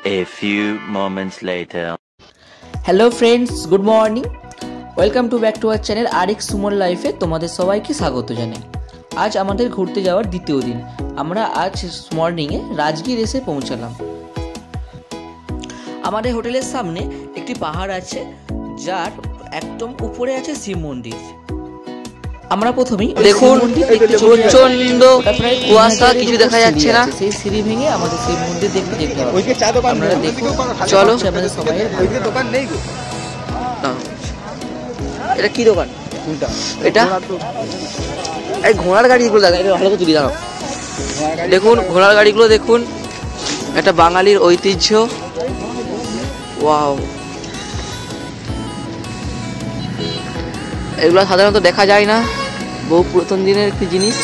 A few moments later. Hello friends, good morning. Welcome to back to our channel RX Suman লাইফে তোমাদের সবাইকে স্বাগত জানাই। আজ আমাদের ঘুরতে যাওয়ার দ্বিতীয় দিন। আমরা আজ মর্নিংয়ে রাজগীর এসে পৌঁছালাম। আমাদের হোটেলের সামনে একটি পাহাড় আছে, যার একদম উপরে আছে শিব মন্দির। আমরা প্রথমেই দেখুন প্রচন্ড কুয়াশা, কিছু দেখা যাচ্ছে না। সেই সিঁড়ি ভেঙে আমাদের শিব মন্দির দেখতে যেতে হবে। আপনারা দেখুন, চলো। আমাদের সবাই দোকান নেই গো। এটা কি দোকান? এটা এই ঘোড়ার গাড়িগুলো দেখা, এটা ভালো করে তুলি দাঁড়াও। দেখুন ঘোড়ার গাড়িগুলো দেখুন, এটা বাঙালির ঐতিহ্য। ওয়াও, এগুলো সাধারণত দেখা যায় না, বহু পুরাতন দিনের একটি জিনিস।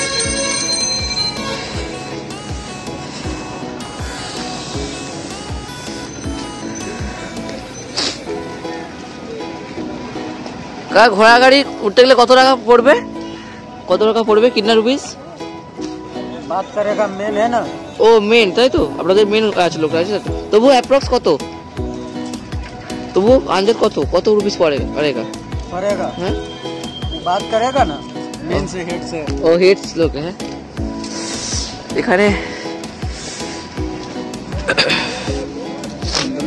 ঘোড়া গাড়ি উঠতে গেলে কত টাকা পড়বে? কিতনা রুপিস? बात करेगा मेन है ना। ও মেন, তাই তো? আপনাদের মেন আছে, লোক আছে। তবু অ্যাপ্রক্স কত? তবু আন্দাজ কত রুপিস পড়েगा? हाँ, बात करेगा ना मेन से हेड से। ও হেডস লোক, হ্যাঁ। এখানে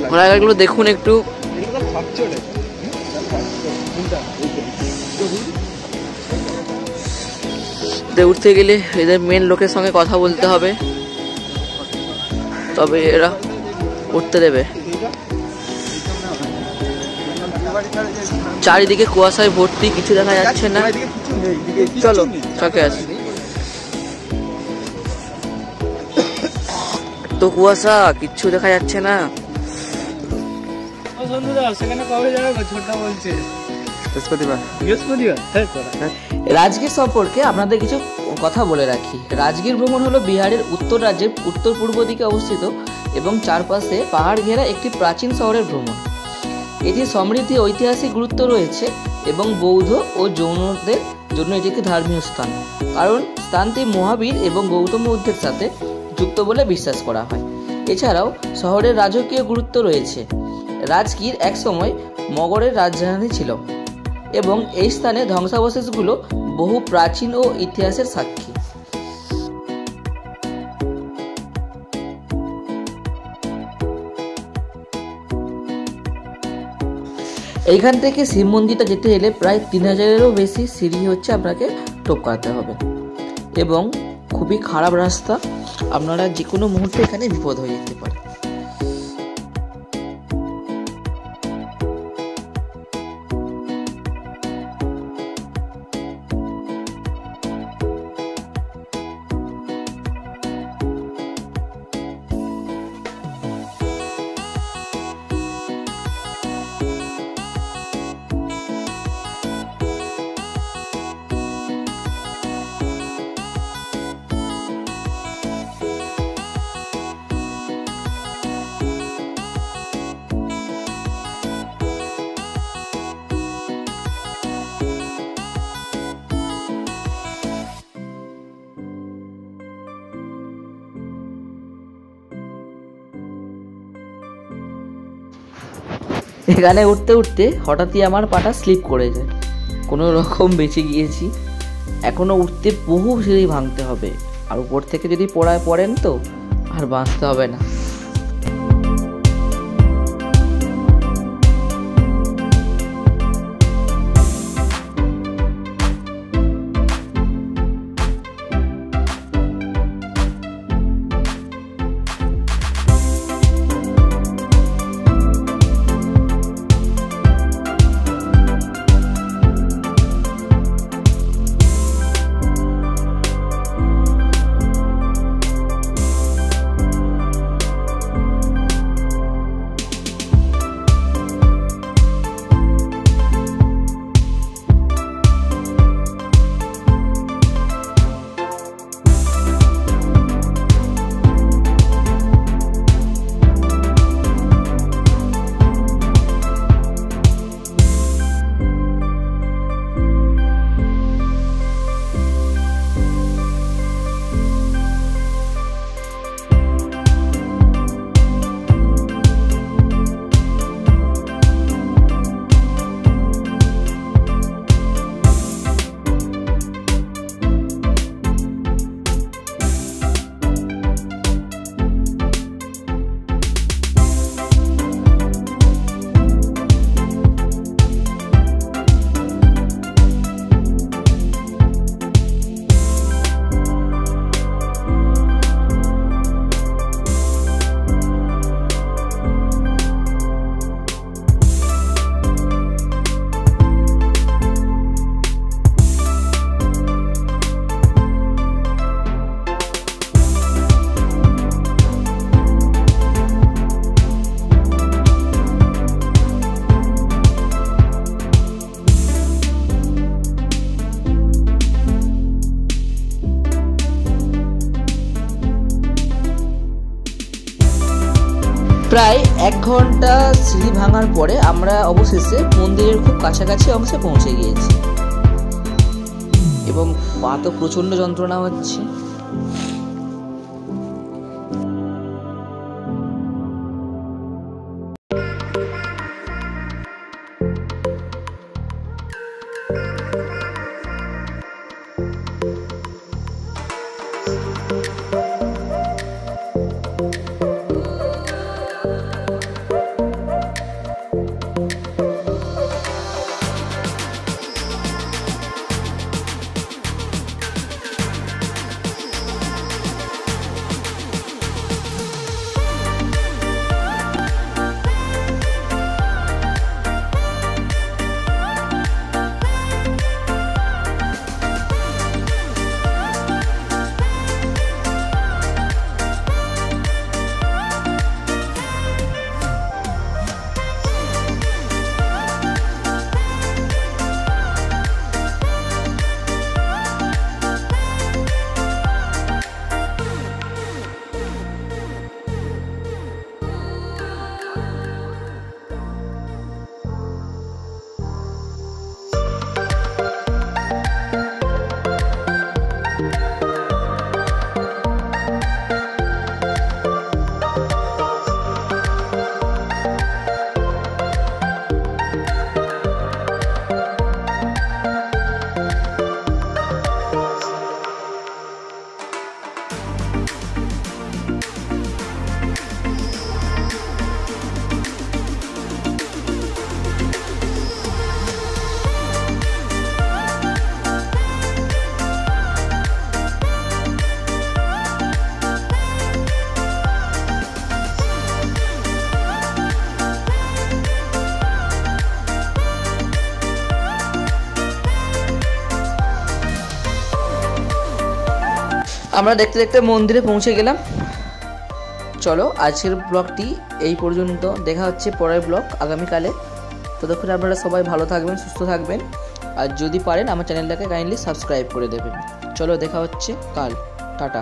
ঘোড়া গাড়িগুলো দেখুন একটু। উঠতে গেলে এদের মেন লোকের সঙ্গে কথা বলতে হবে, তবে এরা উঠতে দেবে। চারিদিকে কুয়াশায় ভর্তি, কিছু দেখা যাচ্ছে না। চলো চকে আসি। তো কুয়াশা, কিচ্ছু দেখা যাচ্ছে না। রাজগীর সম্পর্কে আপনাদের কিছু কথা বলে রাখি। রাজগীর ভ্রমণ হলো বিহারের উত্তর রাজ্যের উত্তর পূর্ব দিকে অবস্থিত এবং চারপাশে পাহাড় ঘেরা একটি প্রাচীন শহরের ভ্রমণ। এটি সমৃদ্ধ ঐতিহাসিক গুরুত্ব রয়েছে এবং বৌদ্ধ ও জৈনদের জন্য এটি একটি ধর্মীয় স্থান, কারণ স্থানটি মহাবীর এবং গৌতম বুদ্ধের সাথে যুক্ত বলে বিশ্বাস করা হয়। এছাড়াও শহরের রাজকীয় গুরুত্ব রয়েছে। রাজগীর একসময় মগধের রাজধানী ছিল এবং এই স্থানে ধ্বংসাবশেষগুলো বহু প্রাচীন ও ইতিহাসের সাক্ষী। এইখান থেকে শিব মন্দিরটা যেতে এলে প্রায় 3000-এরও বেশি সিঁড়ি আপনাকে টপকাতে হবে এবং খুবই খারাপ রাস্তা, আপনারা যে কোনো মুহূর্তে এখানে বিপদ হয়ে যেতে পারে। এখানে উঠতে উঠতে হঠাৎই আমার পাটা স্লিপ করে যায়, কোনো রকম বেঁচে গিয়েছি। এখনও উঠতে বহু সিঁড়ি ভাঙতে হবে, আর উপর থেকে যদি পড়েন তো আর বাঁচতে হবে না। প্রায় 1 ঘন্টা সিঁড়ি ভাঙার পরে আমরা অবশেষে মন্দিরের খুব কাছাকাছি অংশে পৌঁছে গিয়েছি এবং পা তো প্রচণ্ড যন্ত্রণা হচ্ছে। আমরা দেখতে দেখতে মন্দিরে পৌঁছে গেলাম। চলো আজকের ব্লগটি এই পর্যন্ত, দেখা হচ্ছে পরের ব্লগ আগামীকালে। ততক্ষণে আপনারা সবাই ভালো থাকবেন, সুস্থ থাকবেন, আর যদি পারেন আমার চ্যানেলটাকে কাইন্ডলি সাবস্ক্রাইব করে দেবেন। চলো দেখা হচ্ছে কাল, টাটা।